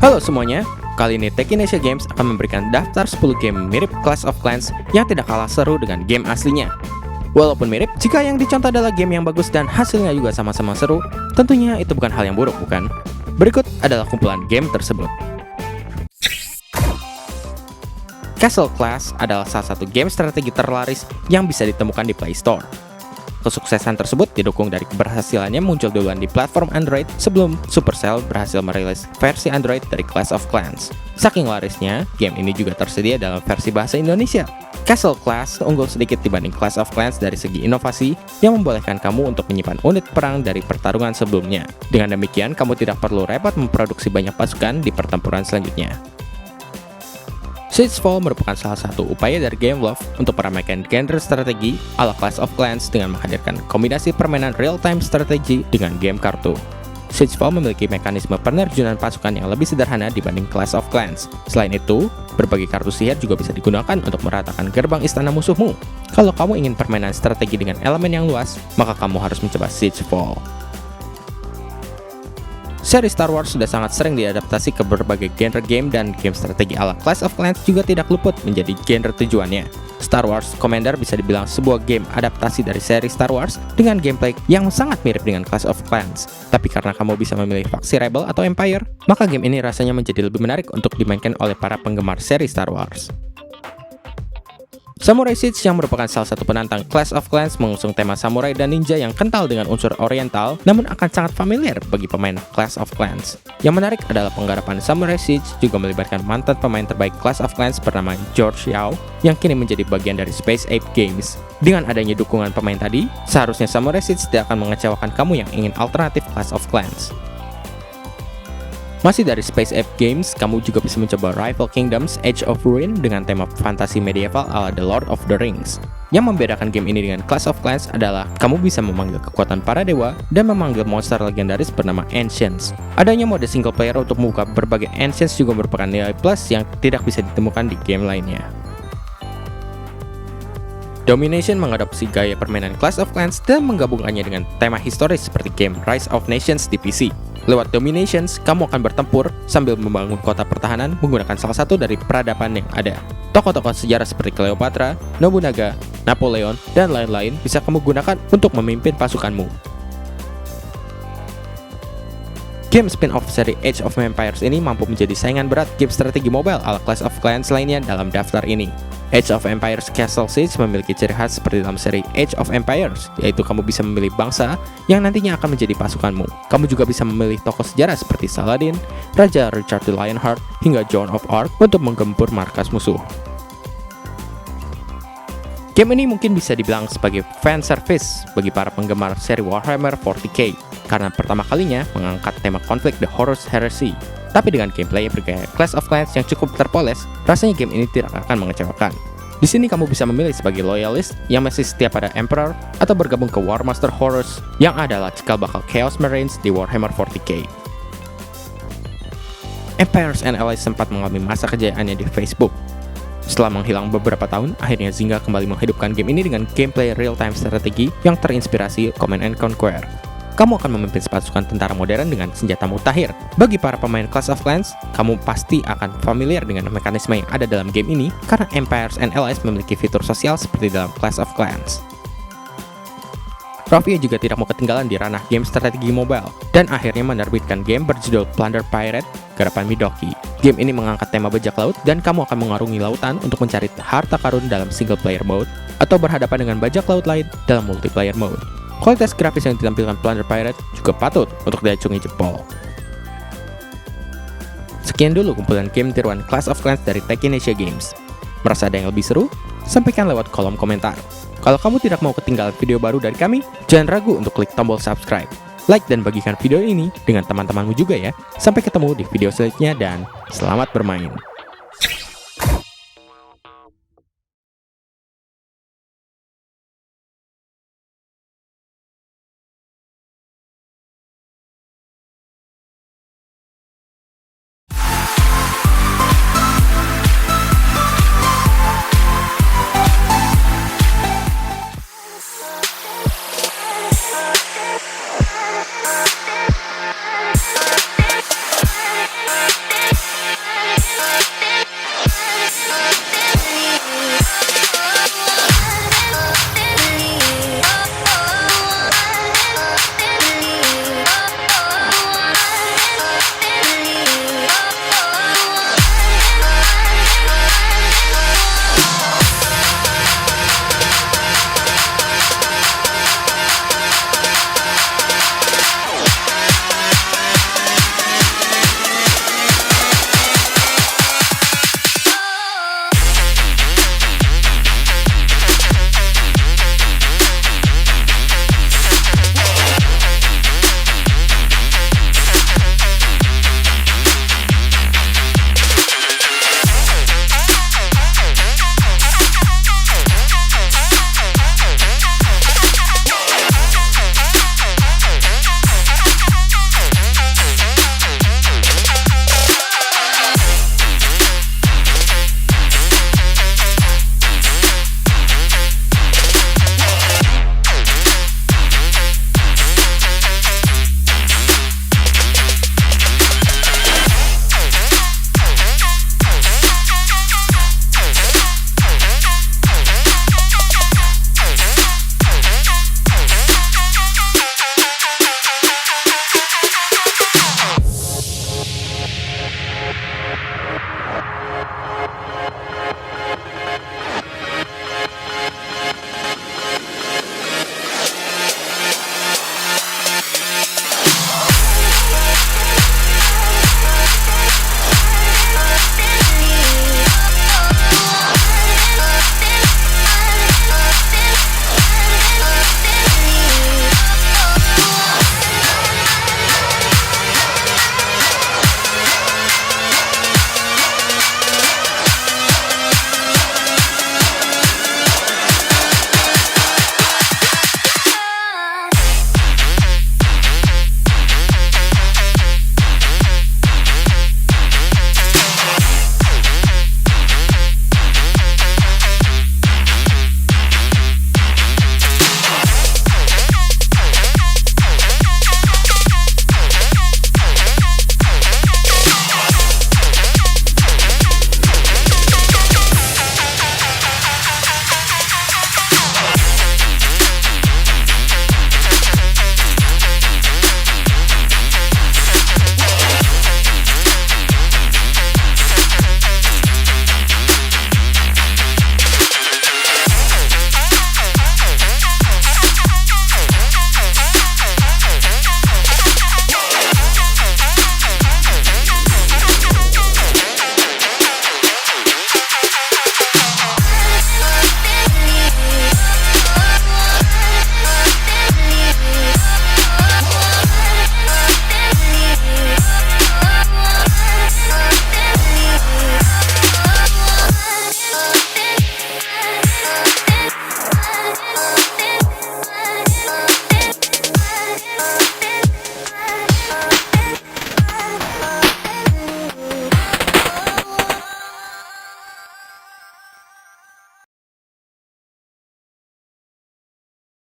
Halo semuanya, kali ini Techinesia Games akan memberikan daftar 10 game mirip Clash of Clans yang tidak kalah seru dengan game aslinya. Walaupun mirip, jika yang dicontoh adalah game yang bagus dan hasilnya juga sama-sama seru, tentunya itu bukan hal yang buruk, bukan? Berikut adalah kumpulan game tersebut. Castle Clash adalah salah satu game strategi terlaris yang bisa ditemukan di Play Store. Kesuksesan tersebut didukung dari keberhasilannya muncul duluan di platform Android sebelum Supercell berhasil merilis versi Android dari Clash of Clans. Saking larisnya, game ini juga tersedia dalam versi bahasa Indonesia. Castle Clash unggul sedikit dibanding Clash of Clans dari segi inovasi yang membolehkan kamu untuk menyimpan unit perang dari pertarungan sebelumnya. Dengan demikian, kamu tidak perlu repot memproduksi banyak pasukan di pertempuran selanjutnya. Siegefall merupakan salah satu upaya dari Gameloft untuk meramaikan genre strategi ala Clash of Clans dengan menghadirkan kombinasi permainan real-time strategi dengan game kartu. Siegefall memiliki mekanisme penerjunan pasukan yang lebih sederhana dibanding Clash of Clans. Selain itu, berbagai kartu sihir juga bisa digunakan untuk meratakan gerbang istana musuhmu. Kalau kamu ingin permainan strategi dengan elemen yang luas, maka kamu harus mencoba Siegefall. Seri Star Wars sudah sangat sering diadaptasi ke berbagai genre game dan game strategi ala Clash of Clans juga tidak luput menjadi genre tujuannya. Star Wars Commander bisa dibilang sebuah game adaptasi dari seri Star Wars dengan gameplay yang sangat mirip dengan Clash of Clans. Tapi karena kamu bisa memilih faksi Rebel atau Empire, maka game ini rasanya menjadi lebih menarik untuk dimainkan oleh para penggemar seri Star Wars. Samurai Siege yang merupakan salah satu penantang Clash of Clans mengusung tema samurai dan ninja yang kental dengan unsur oriental namun akan sangat familiar bagi pemain Clash of Clans. Yang menarik adalah penggarapan Samurai Siege juga melibatkan mantan pemain terbaik Clash of Clans bernama George Yao yang kini menjadi bagian dari Space Ape Games. Dengan adanya dukungan pemain tadi, seharusnya Samurai Siege tidak akan mengecewakan kamu yang ingin alternatif Clash of Clans. Masih dari Space Ape Games, kamu juga bisa mencoba Rival Kingdoms Age of Ruin dengan tema fantasi medieval ala The Lord of the Rings. Yang membedakan game ini dengan Clash of Clans adalah kamu bisa memanggil kekuatan para dewa dan memanggil monster legendaris bernama Ancients. Adanya mode single player untuk membuka berbagai Ancients juga merupakan nilai plus yang tidak bisa ditemukan di game lainnya. Domination mengadopsi gaya permainan Clash of Clans dan menggabungkannya dengan tema historis seperti game Rise of Nations di PC. Lewat Dominations, kamu akan bertempur sambil membangun kota pertahanan menggunakan salah satu dari peradaban yang ada. Tokoh-tokoh sejarah seperti Cleopatra, Nobunaga, Napoleon, dan lain-lain bisa kamu gunakan untuk memimpin pasukanmu. Game spin-off seri Age of Empires ini mampu menjadi saingan berat game strategi mobile ala Clash of Clans lainnya dalam daftar ini. Age of Empires Castle Siege memiliki ciri khas seperti dalam seri Age of Empires, yaitu kamu bisa memilih bangsa yang nantinya akan menjadi pasukanmu. Kamu juga bisa memilih tokoh sejarah seperti Saladin, Raja Richard the Lionheart, hingga Joan of Arc untuk menggempur markas musuh. Game ini mungkin bisa dibilang sebagai fan service bagi para penggemar seri Warhammer 40k, karena pertama kalinya mengangkat tema konflik The Horus Heresy. Tapi dengan gameplay bergaya Clash of Clans yang cukup terpoles, rasanya game ini tidak akan mengecewakan. Di sini kamu bisa memilih sebagai loyalist yang masih setia pada Emperor atau bergabung ke War Master Horus yang adalah cikal bakal Chaos Marines di Warhammer 40k. Empires and Allies sempat mengalami masa kejayaannya di Facebook. Setelah menghilang beberapa tahun, akhirnya Zynga kembali menghidupkan game ini dengan gameplay real-time strategi yang terinspirasi Command & Conquer. Kamu akan memimpin pasukan tentara modern dengan senjata mutakhir. Bagi para pemain Clash of Clans, kamu pasti akan familiar dengan mekanisme yang ada dalam game ini karena Empires and Allies memiliki fitur sosial seperti dalam Clash of Clans. Rovio juga tidak mau ketinggalan di ranah game strategi mobile dan akhirnya menerbitkan game berjudul Plunder Pirate garapan Midoki. Game ini mengangkat tema bajak laut dan kamu akan mengarungi lautan untuk mencari harta karun dalam single player mode atau berhadapan dengan bajak laut lain dalam multiplayer mode. Kualitas grafis yang ditampilkan Plunder Pirate juga patut untuk diacungi jempol. Sekian dulu kumpulan game tiruan Clash of Clans dari Techinesia Games. Merasa ada yang lebih seru? Sampaikan lewat kolom komentar. Kalau kamu tidak mau ketinggalan video baru dari kami, jangan ragu untuk klik tombol subscribe. Like dan bagikan video ini dengan teman-temanmu juga ya. Sampai ketemu di video selanjutnya dan selamat bermain.